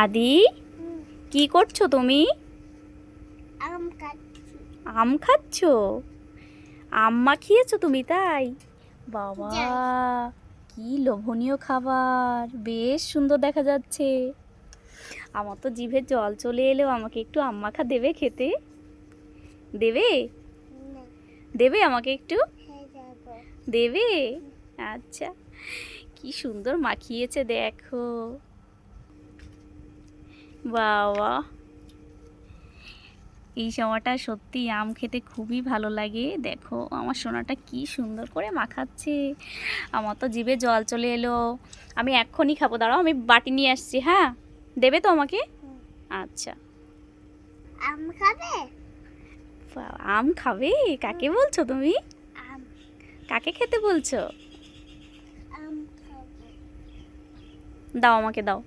আদি, কি করছো তুমি? আম খাচ্ছি। আম খাচ্ছো? আম মাখিয়েছো তুমি, তাই? বাবা, যাই। কি লোভনীয় খাবার, বেশ সুন্দর দেখা যাচ্ছে। আমার তো জিভে জল চলে এলো, আমাকে একটু আম মাখা দেবে খেতে? দেবে? না, দেবে আমাকে একটু? হয়ে যাবো। দেবে? আচ্ছা, কি সুন্দর মাখিয়েছে দেখো। বাবা, এই সময়টা সত্যি আম খেতে খুবই ভালো লাগে। দেখো আমার সোনাটা কি সুন্দর করে মাখাচ্ছে, আমার তো জিভে জল চলে এলো। আমি এক্ষুনি খাবো, দাঁড়াও আমি বাটি নিয়ে আসছি। হ্যাঁ, দেবে তো আমাকে? আচ্ছা। আম খাবে? আম খাবে? কাকে বলছো তুমি? আম কাকে খেতে বলছো? আম খাবো। দাও, আমাকে দাও।